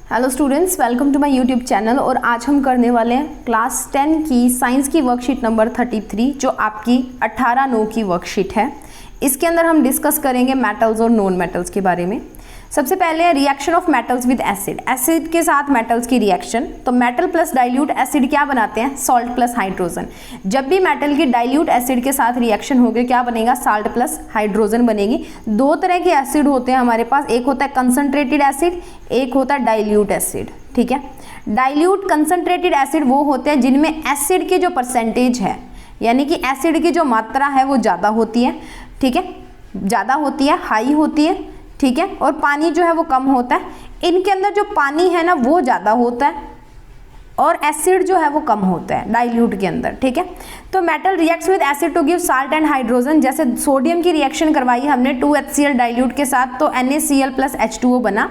Hello students, welcome to my YouTube channel. और आज हम करने वाले हैं क्लास 10 की साइंस की वर्कशीट नंबर 33 जो आपकी 18/9 की वर्कशीट है। इसके अंदर हम डिस्कस करेंगे मेटल्स और नॉन मेटल्स के बारे में। सबसे पहले reaction of metals with acid, acid के साथ मेटल्स की रिएक्शन। तो मेटल प्लस डाइल्यूट एसिड क्या बनाते हैं? Salt plus hydrogen. जब भी मेटल की डाइल्यूट एसिड के साथ रिएक्शन होगी क्या बनेगा? साल्ट प्लस हाइड्रोजन बनेगी। दो तरह के एसिड होते हैं हमारे पास, एक होता है कंसंट्रेटेड एसिड, एक होता है डाइल्यूट एसिड। ठीक है, डाइल्यूट कंसंट्रेटेड एसिड वो होते हैं जिनमें एसिड की जो परसेंटेज है, यानी कि एसिड की जो मात्रा है वो ज़्यादा होती है। ठीक है, ज़्यादा होती है, हाई होती है। ठीक है, और पानी जो है वो कम होता है। इनके अंदर जो पानी है ना वो ज़्यादा होता है और एसिड जो है वो कम होता है डाइल्यूट के अंदर। ठीक है, तो metal reacts with acid to give salt and hydrogen. जैसे सोडियम की रिएक्शन करवाई हमने 2HCl डाइल्यूट के साथ, तो NaCl प्लस H2O बना।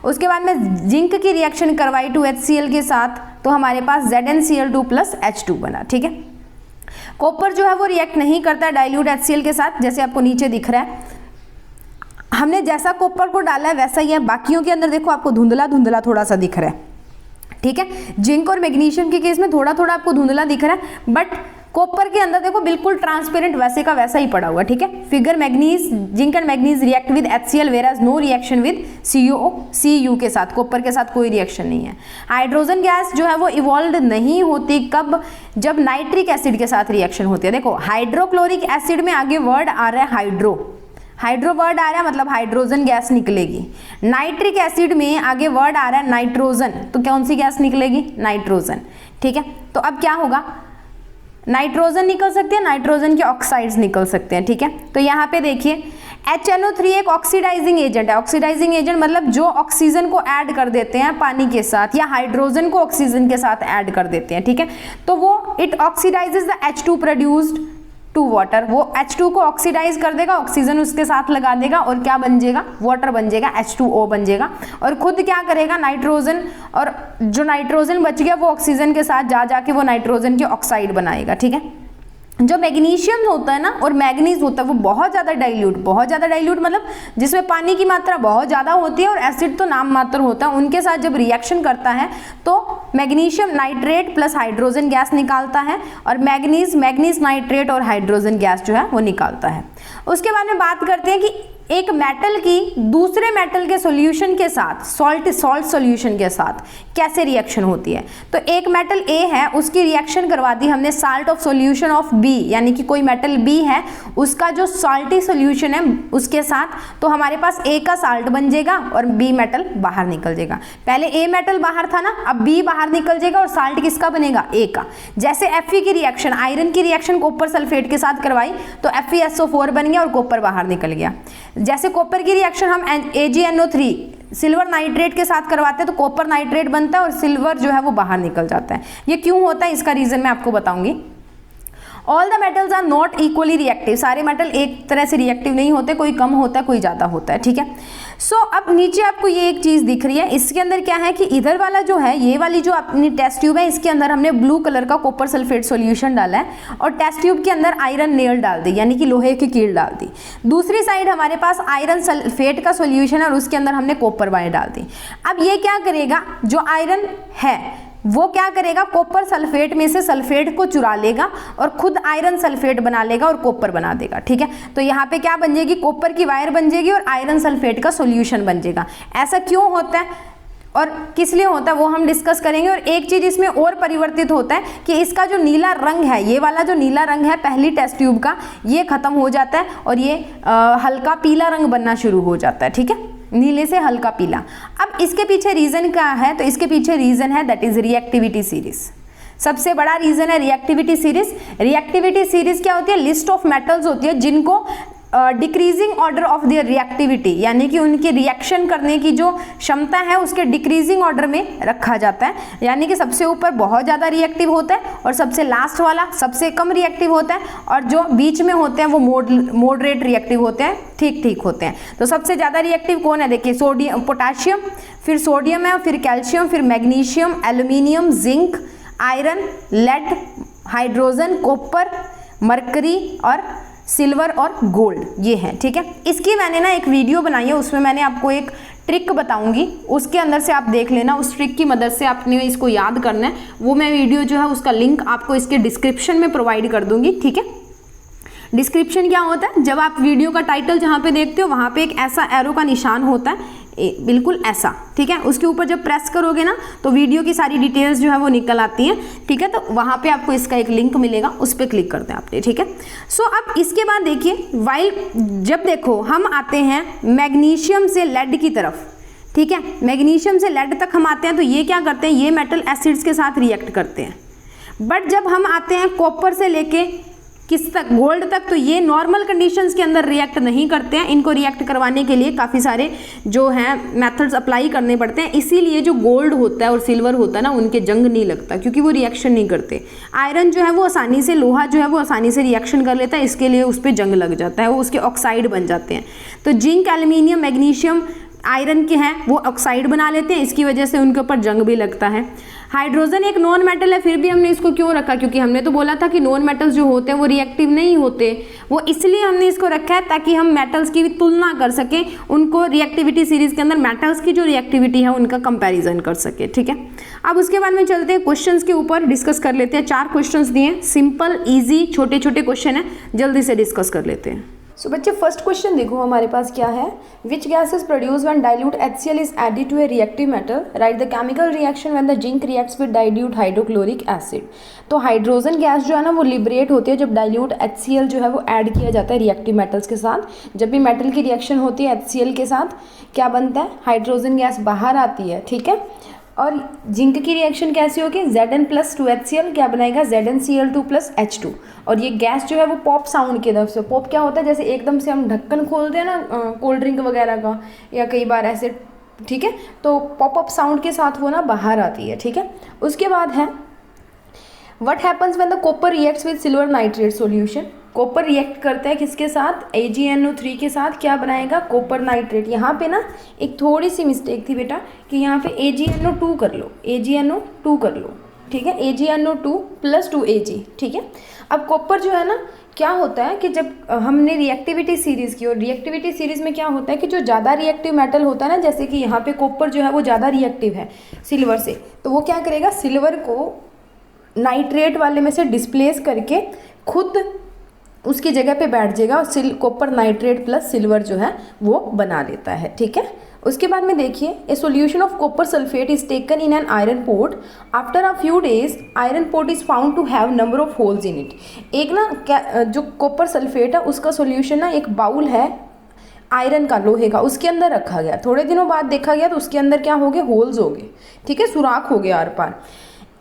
उसके बाद में जिंक की रिएक्शन करवाई 2HCl के साथ, तो हमारे पास ZnCl2 प्लस H2 बना। ठीक है, कॉपर जो है वो रिएक्ट नहीं करता डाइल्यूट HCl के साथ, जैसे आपको नीचे दिख रहा है। हमने जैसा कॉपर को डाला है वैसा ही है, बाकियों के अंदर देखो आपको धुंधला धुंधला थोड़ा सा दिख रहा है। ठीक है, जिंक और मैग्नीशियम के केस में थोड़ा थोड़ा आपको धुंधला दिख रहा है, बट कॉपर के अंदर देखो बिल्कुल ट्रांसपेरेंट वैसे का वैसा ही पड़ा हुआ। ठीक है, figure manganese, zinc and manganese react with HCl whereas no reaction with Cu के साथ, कॉपर के साथ कोई रिएक्शन नहीं है। हाइड्रोजन गैस जो है वो इवॉल्व नहीं होती कब? जब नाइट्रिक एसिड के साथ रिएक्शन होती है। देखो हाइड्रोक्लोरिक एसिड में आगे वर्ड आ रहा है हाइड्रो, हाइड्रो वर्ड आ रहा है मतलब हाइड्रोजन गैस निकलेगी। नाइट्रिक एसिड में आगे वर्ड आ रहा है नाइट्रोजन, तो कौन सी गैस निकलेगी? नाइट्रोजन। ठीक है, तो अब क्या होगा? नाइट्रोजन निकल सकती है, नाइट्रोजन के ऑक्साइड्स निकल सकते हैं। ठीक है, तो यहाँ पे देखिए HNO3 एक ऑक्सीडाइजिंग एजेंट है। ऑक्सीडाइजिंग एजेंट मतलब जो ऑक्सीजन को ऐड कर देते हैं पानी के साथ या हाइड्रोजन को ऑक्सीजन के साथ ऐड कर देते हैं। ठीक है, तो वो it oxidises the H2 produced to water. वो H2 को ऑक्सीडाइज कर देगा, ऑक्सीजन उसके साथ लगा देगा और क्या बन जाएगा? वाटर बन जाएगा, H2O बन जाएगा। और खुद क्या करेगा? नाइट्रोजन, और जो नाइट्रोजन बच गया वो ऑक्सीजन के साथ जा जाके वो नाइट्रोजन के ऑक्साइड बनाएगा। ठीक है, जो मैग्नीशियम होता है ना और मैग्नीज होता है वो बहुत ज़्यादा डाइल्यूट मतलब जिसमें पानी की मात्रा बहुत ज़्यादा होती है और एसिड तो नाम मात्र होता है, उनके साथ जब रिएक्शन करता है तो magnesium nitrate plus hydrogen gas निकालता है और मैग्नीज नाइट्रेट और हाइड्रोजन गैस जो है वो निकालता है। उसके बाद में बात करते हैं कि एक मेटल की दूसरे मेटल के सॉल्यूशन के साथ, सॉल्ट सॉल्यूशन के साथ कैसे रिएक्शन होती है। तो एक मेटल A है, उसकी रिएक्शन करवा दी हमने salt of solution of B, यानी कि कोई मेटल B है उसका जो साल्टी सॉल्यूशन है उसके साथ, तो हमारे पास A का साल्ट बन जाएगा और B मेटल बाहर निकल जाएगा। पहले A मेटल बाहर था ना, अब B बाहर निकल जाएगा और साल्ट किसका बनेगा? A का। जैसे Fe की रिएक्शन, आयरन की रिएक्शन कॉपर सल्फेट के साथ करवाई तो FeSO4 बन गया और कॉपर बाहर निकल गया। जैसे कॉपर की रिएक्शन हम AgNO3 सिल्वर नाइट्रेट के साथ करवाते हैं तो कॉपर नाइट्रेट बनता है और सिल्वर जो है वो बाहर निकल जाता है। ये क्यों होता है इसका रीजन मैं आपको बताऊंगी। All the metals are not equally reactive, सारे मेटल एक तरह से रिएक्टिव नहीं होते, कोई कम होता है कोई ज़्यादा होता है। ठीक है, सो अब नीचे आपको ये एक चीज़ दिख रही है, इसके अंदर क्या है कि इधर वाला जो है, ये वाली जो अपनी टेस्ट ट्यूब है इसके अंदर हमने ब्लू कलर का कॉपर सल्फेट सॉल्यूशन डाला है और टेस्ट ट्यूब के अंदर आयरन नेल डाल दी, यानी कि लोहे की कील डाल दी। दूसरी साइड हमारे पास आयरन सल्फेट का सॉल्यूशन है और उसके अंदर हमने कॉपर वायर डाल दी। अब ये क्या करेगा? जो आयरन है वो क्या करेगा? कॉपर सल्फेट में से सल्फेट को चुरा लेगा और खुद आयरन सल्फेट बना लेगा और कॉपर बना देगा। ठीक है, तो यहाँ पे क्या बन जाएगी? कॉपर की वायर बन जाएगी और आयरन सल्फेट का सॉल्यूशन बन जाएगा। ऐसा क्यों होता है और किस लिए होता है वो हम डिस्कस करेंगे। और एक चीज इसमें और परिवर्तित होता है कि इसका जो नीला रंग है, ये वाला जो नीला रंग है पहली टेस्ट ट्यूब का, ये खत्म हो जाता है और ये हल्का पीला रंग बनना शुरू हो जाता है। ठीक है, नीले से हल्का पीला। अब इसके पीछे रीजन क्या है? तो इसके पीछे रीजन है दैट इज रिएक्टिविटी सीरीज। सबसे बड़ा रीजन है रिएक्टिविटी सीरीज। रिएक्टिविटी सीरीज क्या होती है? लिस्ट ऑफ मेटल्स होती है जिनको decreasing order of their reactivity, यानी कि उनकी रिएक्शन करने की जो क्षमता है उसके डिक्रीजिंग ऑर्डर में रखा जाता है। यानी कि सबसे ऊपर बहुत ज़्यादा रिएक्टिव होता है और सबसे लास्ट वाला सबसे कम रिएक्टिव होता है और जो बीच में होते हैं वो मॉडरेट रिएक्टिव होते हैं, ठीक ठीक होते हैं। तो सबसे ज़्यादा रिएक्टिव कौन है? देखिए सोडियम, पोटाशियम, फिर सोडियम है, फिर कैल्शियम, फिर magnesium, aluminium, zinc, iron, lead, hydrogen, copper, mercury और सिल्वर और गोल्ड, ये है। ठीक है, इसकी मैंने ना एक वीडियो बनाई है, उसमें मैंने आपको एक ट्रिक बताऊंगी, उसके अंदर से आप देख लेना, उस ट्रिक की मदद से आपने इसको याद करना है। वो मैं वीडियो जो है उसका लिंक आपको इसके डिस्क्रिप्शन में प्रोवाइड कर दूंगी, ठीक है। डिस्क्रिप्शन क्या होता है, जब आप वीडियो का टाइटल जहाँ पे देखते हो वहाँ पे एक ऐसा एरो का निशान होता है, बिल्कुल ऐसा, ठीक है। उसके ऊपर जब प्रेस करोगे ना तो वीडियो की सारी डिटेल्स जो है वो निकल आती हैं, ठीक है। तो वहाँ पे आपको इसका एक लिंक मिलेगा, उस पर क्लिक करते हैं आपने, ठीक है। सो अब इसके बाद देखिए, वाइल जब देखो हम आते हैं मैग्नीशियम से लेड की तरफ, ठीक है, मैग्नीशियम से लेड तक हम आते हैं, तो ये क्या करते हैं, ये मेटल एसिड्स के साथ रिएक्ट करते हैं। बट जब हम आते हैं कॉपर से लेके किस तक, गोल्ड तक, तो ये नॉर्मल कंडीशंस के अंदर रिएक्ट नहीं करते हैं। इनको रिएक्ट करवाने के लिए काफ़ी सारे जो हैं मेथड्स अप्लाई करने पड़ते हैं। इसीलिए जो गोल्ड होता है और सिल्वर होता है ना, उनके जंग नहीं लगता, क्योंकि वो रिएक्शन नहीं करते। आयरन जो है वो आसानी से, लोहा जो है वो आसानी से रिएक्शन कर लेता है, इसके लिए उस पर जंग लग जाता है, वो उसके ऑक्साइड बन जाते हैं। तो जिंक, एल्यूमिनियम, मैग्नीशियम आयरन के हैं वो ऑक्साइड बना लेते हैं, इसकी वजह से उनके ऊपर जंग भी लगता है। हाइड्रोजन एक नॉन मेटल है, फिर भी हमने इसको क्यों रखा, क्योंकि हमने तो बोला था कि नॉन मेटल्स जो होते हैं वो रिएक्टिव नहीं होते, वो इसलिए हमने इसको रखा है ताकि हम मेटल्स की भी तुलना कर सकें, उनको रिएक्टिविटी सीरीज के अंदर मेटल्स की जो रिएक्टिविटी है उनका कंपैरिजन कर सके, ठीक है। अब उसके बाद में चलते हैं क्वेश्चंस के ऊपर, डिस्कस कर लेते हैं। 4 क्वेश्चंस दिए, सिंपल, ईजी, छोटे छोटे क्वेश्चन है, जल्दी से डिस्कस कर लेते हैं। सो बच्चे फर्स्ट क्वेश्चन देखो हमारे पास क्या है, which gas is produce when dilute HCl is added to a reactive metal, write the chemical reaction when the zinc reacts with dilute hydrochloric acid. तो हाइड्रोजन गैस जो है ना वो लिबरेट होती है जब डाइल्यूट HCl जो है वो ऐड किया जाता है रिएक्टिव मेटल्स के साथ। जब भी मेटल की रिएक्शन होती है HCl के साथ क्या बनता है, हाइड्रोजन गैस बाहर आती है, ठीक है। और जिंक की रिएक्शन कैसी होगी, Zn + 2HCl क्या बनाएगा, ZnCl2 + H2। और ये गैस जो है वो पॉप साउंड की तरफ से, पॉप क्या होता है, जैसे एकदम से हम ढक्कन खोलते हैं ना कोल्ड ड्रिंक वगैरह का, या कई बार ऐसे, ठीक है, तो पॉप अप साउंड के साथ वो ना बाहर आती है, ठीक है। उसके बाद है what happens when the copper reacts with silver nitrate solution. Copper react करता है किसके साथ, AgNO3 के साथ, क्या बनाएगा, कॉपर नाइट्रेट। यहाँ पे ना एक थोड़ी सी मिस्टेक थी बेटा कि यहाँ पे AgNO2 कर लो, AgNO2 कर लो, ठीक है, AgNO2 + 2Ag, ठीक है। अब कॉपर जो है ना क्या होता है कि जब हमने रिएक्टिविटी सीरीज़ की, और रिएक्टिविटी सीरीज़ में क्या होता है कि जो ज़्यादा रिएक्टिव मेटल होता है ना, जैसे कि यहाँ पे कॉपर जो है वो ज़्यादा रिएक्टिव है सिल्वर से, तो वो क्या करेगा, सिल्वर को नाइट्रेट वाले में से डिस्प्लेस करके खुद उसकी जगह पे बैठ जाएगा और कॉपर नाइट्रेट + सिल्वर जो है वो बना लेता है, ठीक है। उसके बाद में देखिए, a solution of copper sulphate is taken in an iron pot, after a few days iron pot is found to have number of holes in it. एक ना जो कॉपर सल्फेट है उसका सोल्यूशन ना एक बाउल है आयरन का, लोहे का, उसके अंदर रखा गया, थोड़े दिनों बाद देखा गया तो उसके अंदर क्या हो गए, होल्स हो गए, ठीक है, सुराख हो गया आर पार।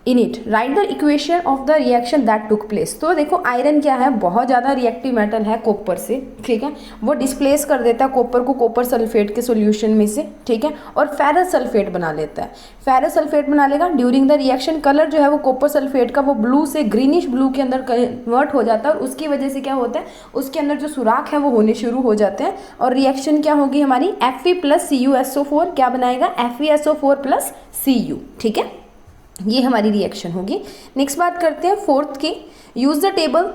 In it write the equation of the reaction that took place. तो देखो आयरन क्या है, बहुत ज़्यादा रिएक्टिव मेटल है कॉपर से, ठीक है, वो डिस्प्लेस कर देता है कॉपर को कॉपर सल्फेट के सॉल्यूशन में से, ठीक है, और फेरस सल्फेट बना लेता है। फेरस सल्फेट बना लेगा, ड्यूरिंग द रिएक्शन कलर जो है वो कॉपर सल्फेट का वो ब्लू से ग्रीनिश ब्लू के अंदर कन्वर्ट हो जाता है, और उसकी वजह से क्या होता है, उसके अंदर जो सुराख है वो होने शुरू हो जाते हैं, और रिएक्शन क्या होगी हमारी, Fe + CuSO4 क्या बनाएगा, FeSO4 + Cu, ठीक है, ये हमारी रिएक्शन होगी। नेक्स्ट बात करते हैं फोर्थ की, use the table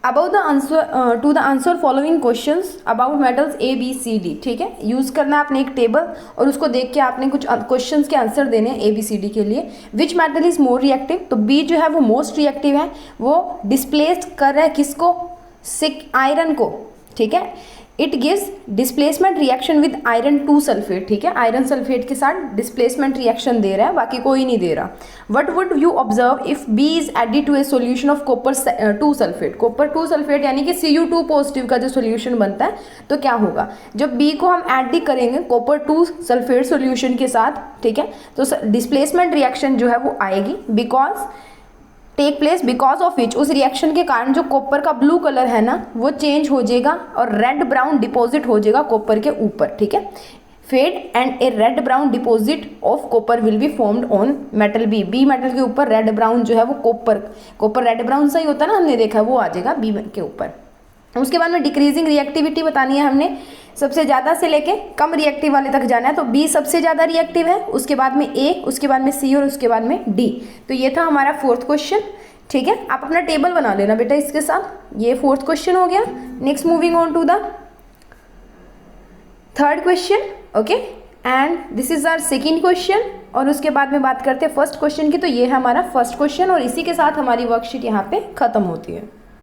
about the answer to the answer following questions about metals ABCD, ठीक है। यूज करना है आपने एक टेबल और उसको देख के आपने कुछ क्वेश्चंस के आंसर देने हैं ABCD के लिए। Which metal is more reactive, तो B जो है वो मोस्ट रिएक्टिव है, वो डिस्प्लेस कर रहा है किसको, आयरन को, ठीक है। It gives displacement reaction with iron 2 sulphate, ठीक है, आयरन सल्फेट के साथ डिस्प्लेसमेंट रिएक्शन दे रहा है, बाकी कोई नहीं दे रहा। What would you observe if B is added to a solution of copper 2 sulphate, copper 2 sulphate यानी कि Cu2 पॉजिटिव का जो सोल्यूशन बनता है, तो क्या होगा, जब B को हम ऐड करेंगे कॉपर 2 सल्फेट सोल्यूशन के साथ, ठीक है, तो डिस्प्लेसमेंट रिएक्शन जो है वो आएगी, because take place because of which, उस रिएक्शन के कारण जो कॉपर का ब्लू कलर है ना वो चेंज हो जाएगा और रेड ब्राउन डिपॉजिट हो जाएगा कॉपर के ऊपर, ठीक है। Fade and a red brown deposit of copper will be formed on metal B metal के ऊपर रेड ब्राउन जो है वो कॉपर रेड ब्राउन सा ही होता है ना, हमने देखा वो आ जाएगा बी के ऊपर। उसके बाद में डिक्रीजिंग रिएक्टिविटी बतानी है हमने, सबसे ज़्यादा से लेके कम रिएक्टिव वाले तक जाना है, तो बी सबसे ज़्यादा रिएक्टिव है, उसके बाद में ए, उसके बाद में सी और उसके बाद में डी। तो ये था हमारा फोर्थ क्वेश्चन, ठीक है। आप अपना टेबल बना लेना बेटा इसके साथ, ये फोर्थ क्वेश्चन हो गया। Next moving on to the third question, okay, and this is our second question. और उसके बाद में बात करते हैं फर्स्ट क्वेश्चन की। तो ये है हमारा फर्स्ट क्वेश्चन और इसी के साथ हमारी वर्कशीट यहाँ पे ख़त्म होती है।